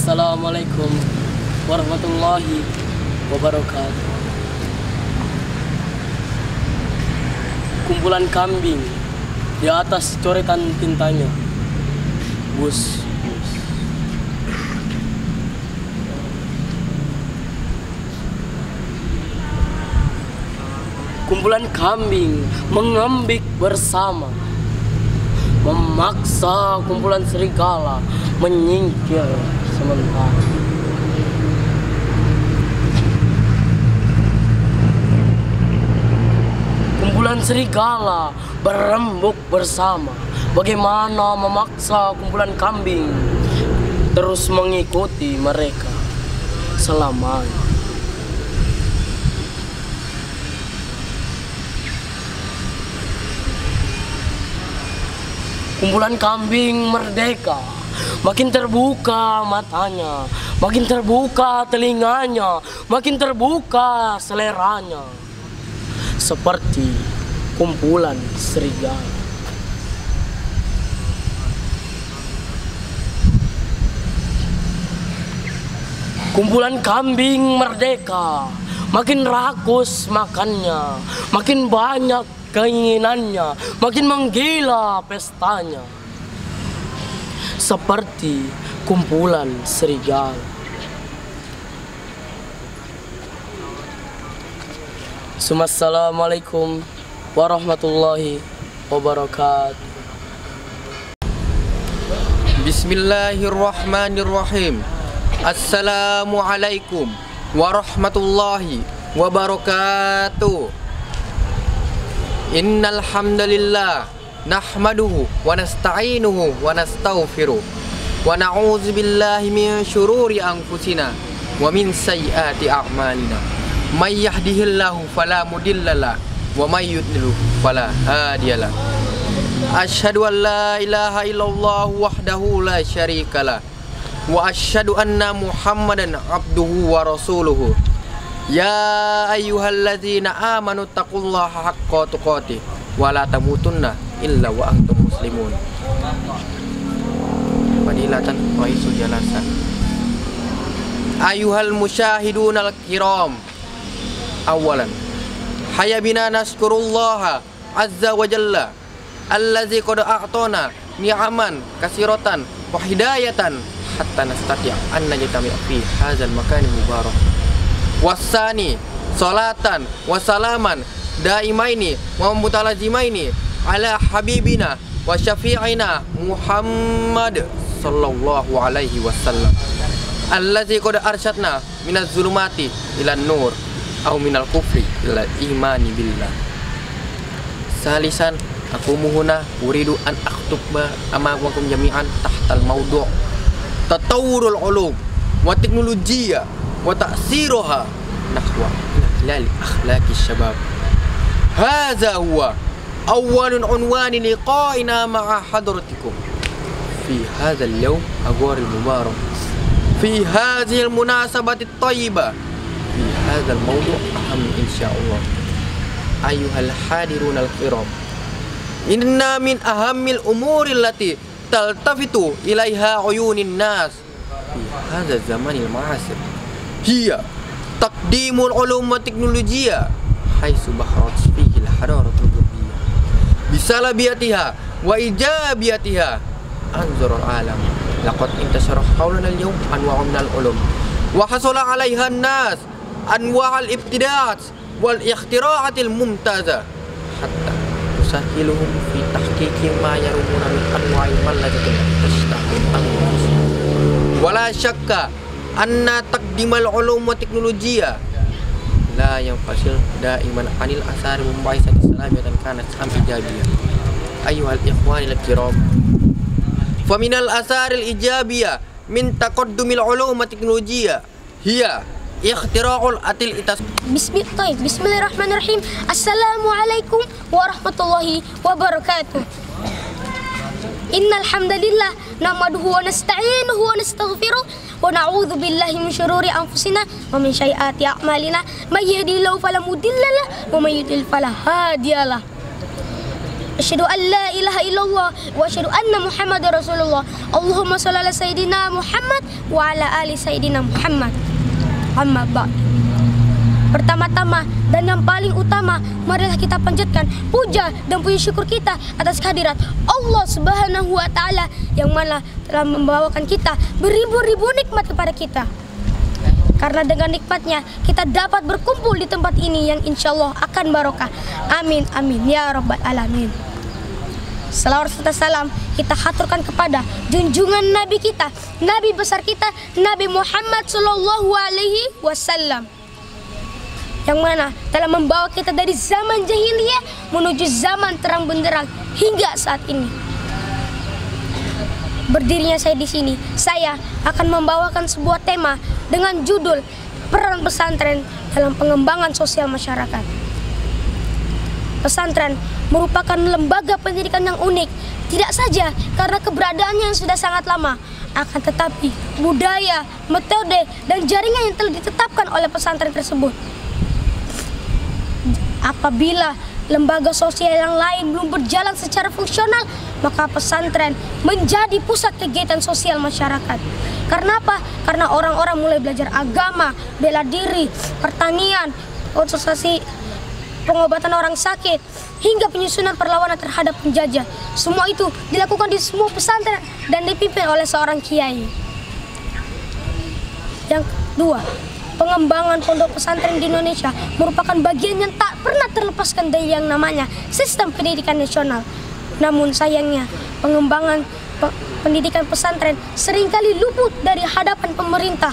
Assalamualaikum warahmatullahi wabarakatuh. Kumpulan kambing di atas coretan tintanya. Bus. Kumpulan kambing mengembik bersama, memaksa kumpulan serigala menyingkir sementara. Kumpulan serigala berembuk bersama, bagaimana memaksa kumpulan kambing terus mengikuti mereka selamanya. Kumpulan kambing merdeka, makin terbuka matanya, makin terbuka telinganya, makin terbuka seleranya, seperti kumpulan serigala. Kumpulan kambing merdeka, makin rakus makannya, makin banyak keinginannya, makin menggila pestanya, seperti kumpulan serigala. Assalamualaikum warahmatullahi wabarakatuh. Bismillahirrahmanirrahim. Assalamualaikum warahmatullahi wabarakatuh. Innal hamdalillah nahmaduhu wa nasta'inuhu wa nastaghfiruh wa na'udzu billahi min syururi anfusina wa min sayyiati a'malina. May yahdihillahu fala mudhillalah wa may yudlil fala hadiyalah. Asyhadu an la ilaha illallah wahdahu la syarikalah wa asyhadu anna Muhammadan abduhu wa rasuluhu. Ya ayyuhalladzina amanu taqullaha haqqa tuqatih wa la tamutunna illa wa antum muslimun. Fadilatan wa isu jalasan. Ayyuhal musyahidunal kiram. Awalan hayya bina naskurullaha azza wa jalla allazi qad a'tana ni'aman kasiratan wa hidayatan hatta nastati' an najtami' fi hadzal makan mubarak. Wasani salatan wasalaman daimaini wa mutalazimaini ala habibina wa syafi'ina Muhammad sallallahu alaihi wasallam allazi qad arsyadna minaz zulumati ilan nur au minal kufri ila imani billah. Salisan aku muhuna uridu an akhtuba amakum jami'an tahtal mawdu' tatawurul ulum wa teknologiya wa ta'siruha nahwa ihlal akhlaqi syabab. Hadza huwa awwalun unwani liqa'ina ma'a hadratikum fi hadzal yawm agharil mubarak fi hadhihi al munasabati at-tayyibah fi hadzal mawdu' aham insyaallah. Ayyuhal hadirun al-kiram, inna min ahammil umuri allati taltafitu ilaiha uyunin nas fi hadzal zamanil ma'asir hiya taqdimul ulum wa teknologiya haitsu baharat fihi al-hadaratul ghurbiyah bisalabiyatiha wa ijabiyatiha anzurul alam laqad intashara hawlana al-yawm anwa'un minal ulum wa hasala 'alaiha an-nas anwa'al ibtida'at wal ikhtira'atil mumtaza hatta tusahiluhum fi tahqiqi ma yarumuna min anwa'il mallajatin tashtaqil anfus. Wala syakka anna taqdimal ulum wa teknologiya la yanfasil daiman anil asari mumbaisati salamatan kanat am ijabiyah. Ayyuhal ikhwanil kiram, fa minal asaril ijabiyah min taqaddumil ulum wa teknologiya hiya ikhtira'ul atil itas. Bismillahirrahmanirrahim. Assalamualaikum warahmatullahi wabarakatuh. Innal hamdalillah nahmaduhu wa nasta'inuhu wa nastaghfiruh wa na'udzu billahi min syururi anfusina wa min sayyiati a'malina. May yahdihillahu fala mudhillalah wa may yudlil fala hadiyalah. asyhadu an la ilaha illallah wa asyhadu anna Muhammadar Rasulullah. Allahumma shalli ala sayyidina Muhammad wa ala ali sayyidina Muhammad. Amma ba'd. Pertama-tama dan yang paling utama, marilah kita panjatkan puja dan puji syukur kita atas kehadirat Allah Subhanahu wa taala yang mana telah membawakan kita beribu-ribu nikmat kepada kita. Karena dengan nikmatnya kita dapat berkumpul di tempat ini yang insya Allah akan barokah. Amin amin ya rabbal alamin. Salawat serta salam kita haturkan kepada junjungan Nabi kita, Nabi besar kita, Nabi Muhammad sallallahu alaihi wasallam, yang mana telah membawa kita dari zaman jahiliyah menuju zaman terang benderang hingga saat ini. Berdirinya saya di sini, saya akan membawakan sebuah tema dengan judul Peran Pesantren dalam Pengembangan Sosial Masyarakat. Pesantren merupakan lembaga pendidikan yang unik, tidak saja karena keberadaannya yang sudah sangat lama, akan tetapi budaya, metode, dan jaringan yang telah ditetapkan oleh pesantren tersebut. Apabila lembaga sosial yang lain belum berjalan secara fungsional, maka pesantren menjadi pusat kegiatan sosial masyarakat. Karena apa? Karena orang-orang mulai belajar agama, bela diri, pertanian, konsultasi pengobatan orang sakit, hingga penyusunan perlawanan terhadap penjajah. Semua itu dilakukan di semua pesantren dan dipimpin oleh seorang kiai. Yang kedua, pengembangan pondok pesantren di Indonesia merupakan bagian yang tak pernah terlepaskan dari yang namanya sistem pendidikan nasional. Namun sayangnya, pengembangan pendidikan pesantren seringkali luput dari hadapan pemerintah.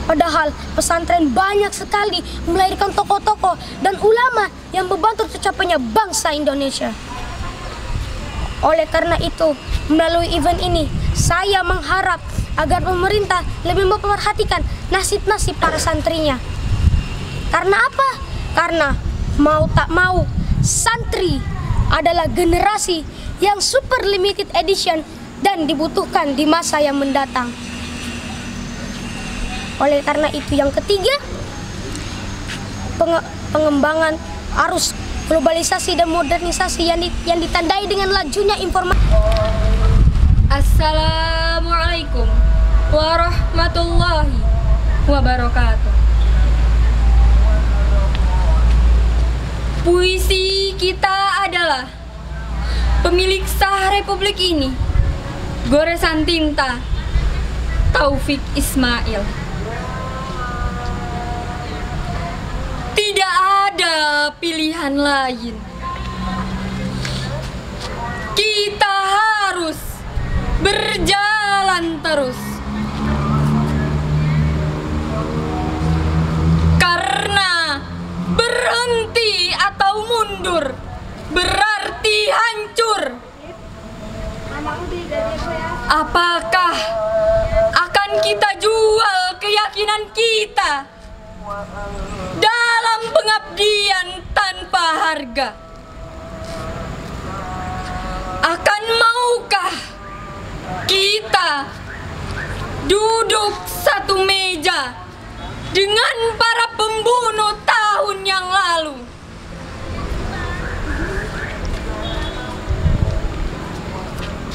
Padahal pesantren banyak sekali melahirkan tokoh-tokoh dan ulama yang membantu tercapainya bangsa Indonesia. Oleh karena itu, melalui event ini, saya mengharap agar pemerintah lebih memperhatikan nasib-nasib para santrinya. Karena apa? Karena mau tak mau, santri adalah generasi yang super limited edition dan dibutuhkan di masa yang mendatang. Oleh karena itu, yang ketiga, pengembangan arus globalisasi dan modernisasi yang ditandai dengan lajunya informasi. Assalamualaikum warahmatullahi wabarakatuh. Puisi kita adalah pemilik sah Republik ini, Goresan Tinta Taufik Ismail. Tidak ada pilihan lain. Kita harus berjalan terus. Karena berhenti atau mundur berarti hancur. Apakah akan kita jual keyakinan kita dalam pengabdian tanpa harga? Akan maukah kita duduk satu meja dengan para pembunuh tahun yang lalu?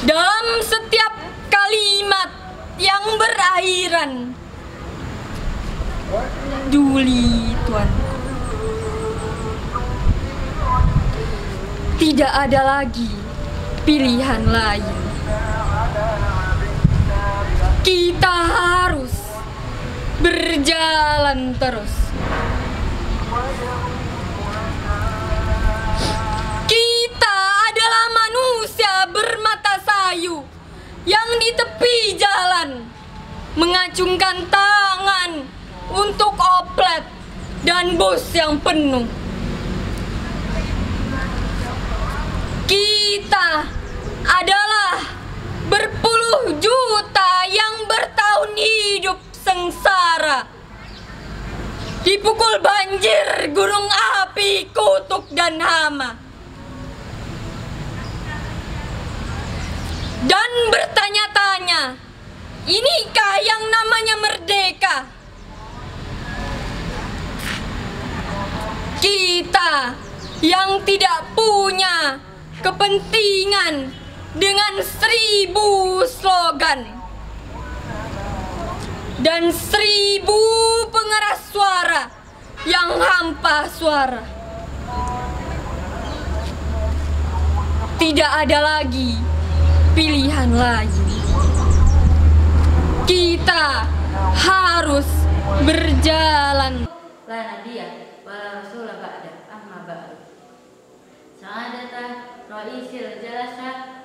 Dalam setiap kalimat yang berakhiran Duli, Tuan. Tidak ada lagi pilihan lain. Kita harus berjalan terus. Kita adalah manusia bermata sayu yang di tepi jalan mengacungkan tangan untuk oplet dan bus yang penuh. Kita adalah berpuluh juta yang bertahun hidup sengsara, dipukul banjir, gunung api, kutuk dan hama, dan bertanya-tanya, inikah yang namanya merdeka? Kita yang tidak punya kepentingan dengan 1000 slogan dan 1000 pengeras suara yang hampa suara. Tidak ada lagi pilihan lain. Kita harus berjalan. La nabiyya wa la rasula ba'da amma ba'du. Sa'adata ra'isil jalasa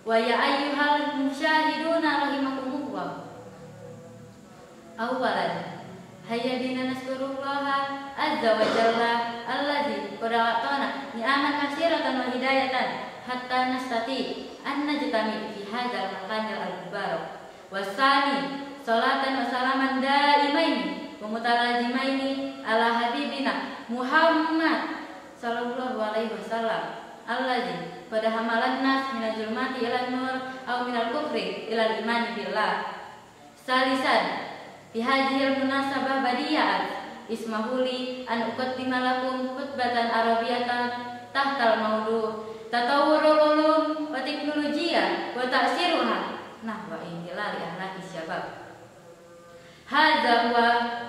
wa ya ayyuhal musyahiduna rahimakumullah. Awalan hayya bina naskurullaha azza wa jalla alladzi qad a'tana ni'aman katsiratan wa hidayatan hatta nastati an najtami fi hadzal makanil al-mubarak. Wasani salatan wa salaman daimaini wa mutalazimaini ala habibina Muhammad sallallahu alaihi wasallam alladzi qad hamalan nas minal zulmati ila nur aw minal kufri ila al-iman billah. Salisan fi hadhil munasabah badiyat ismahuli an uqaddima lakum khutbatan arabiyatan tahtal mawdu' tatawurul ulum wa teknologiya wa ta'siruha nahwa inhilali ahlaki syabab. Hadza huwa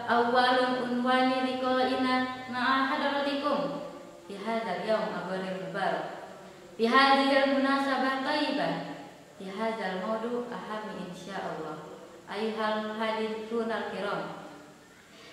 awwalun unwani liqa'ina ma'a hadratikum fi hadzal yawm abadil mubarak fi hadhil munasabah thayyibah fi hadzal mawdu' ahami insyaallah. Ayuhal hadithun al-kiram,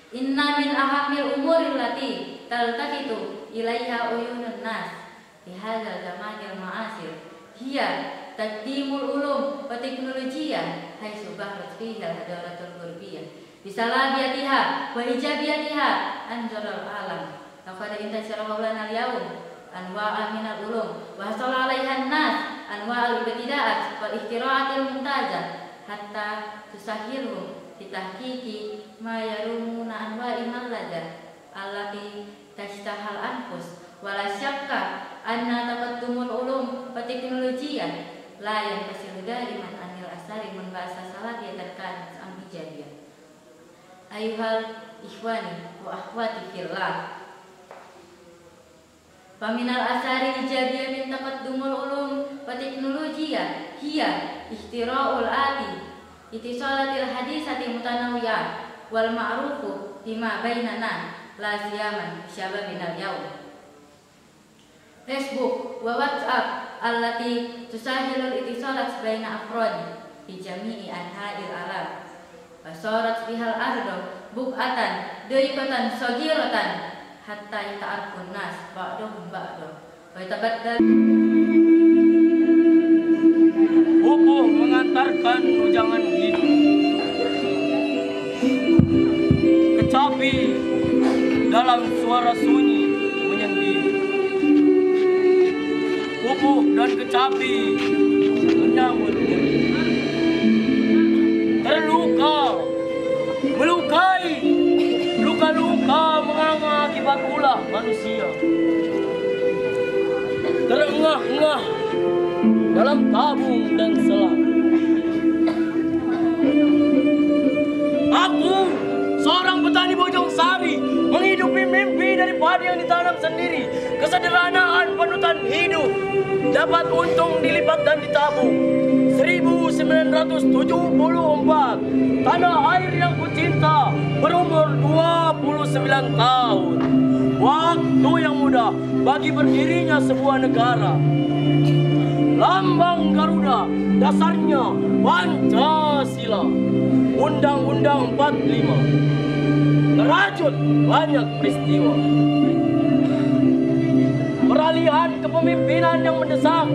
inna min ahamil umuril lati taltafitu ilaiha uyunun nas fi hadzal zamanil ma'asir hiya taqdimul ulum wa teknologiya haitsu bahrat fiha hadaratul ghurbiyah bisalabiyatiha wa ijabiyatiha anzaral alam laqad intashara lana al-yawm anwa'a minal ulum wa hasala 'alaiha an-nas anwa'ul ibtida'at wal ihtira'atil mumtazah hatta tusahiru ditahqiqi ma yarumuna anwa'i malladah allati tashtahal anfus wala syakka anna taqaddumul ulum wa teknologiya la yanfasilu daiman anil asari mun ba'sa salabiyatan kanat am ijabiyah. Ayuhal ikhwani wa akhwati fillah, faminal asari ijabiyah min taqaddumul ulum wa teknologiya hiya ihtira'ul ati itisalatil hadisati mutanawiyah wal ma'rufu bima bainana la siyaman syababinal yaum. Facebook wa WhatsApp allati tusahilul itisalat baina afrod fi jami'i anha'il alam wa sarat bihal ardo buk'atan dayqatan sagiratan hatta yata'arfun nas ba'dahum ba'dah wa yatabaddal. Buku mengantarkan ujangan hidup, kecapi dalam suara sunyi menyendiri. Pupuk dan kecapi menyambut diri. Terluka, melukai, luka-luka menganga akibat ulah manusia. Terengah-engah dalam tabung dan selang. Aku, seorang petani Bojong Sari, menghidupi mimpi dari padi yang ditanam sendiri. Kesederhanaan panutan hidup dapat untung dilipat dan ditabung. 1974, tanah air yang kucinta berumur 29 tahun. Waktu yang mudah bagi berdirinya sebuah negara. Lambang Garuda dasarnya Pancasila. Undang-Undang 45 merajut banyak peristiwa. Peralihan kepemimpinan yang mendesak,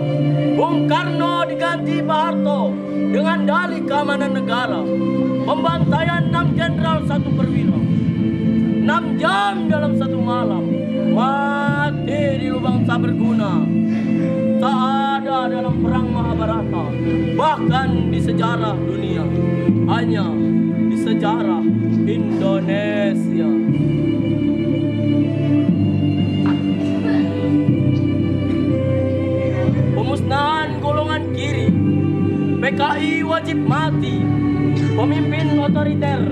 Bung Karno diganti Pak Harto dengan dalih keamanan negara. Pembantaian 6 jenderal 1 perwira, 6 jam dalam 1 malam, mati di lubang tak berguna. Tak ada dalam perang Mahabharata, bahkan di sejarah dunia, hanya di sejarah Indonesia. Pemusnahan golongan kiri, PKI wajib mati, pemimpin otoriter,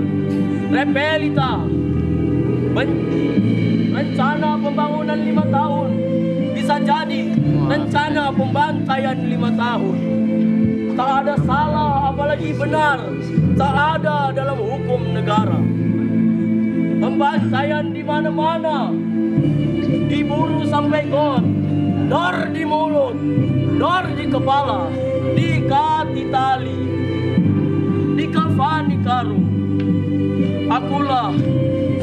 repelita, rencana pembangunan 5 tahun bisa jadi rencana pembantaian 5 tahun. Tak ada salah apalagi benar, tak ada dalam hukum negara. Pembantaian di mana-mana, diburu sampai got, dor di mulut, dor di kepala, dikati tali, dikafani karung. Akulah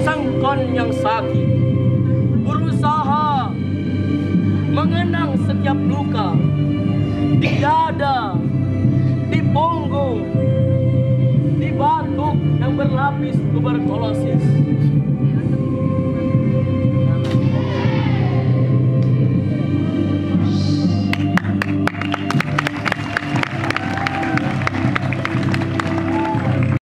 sangkon yang sakit,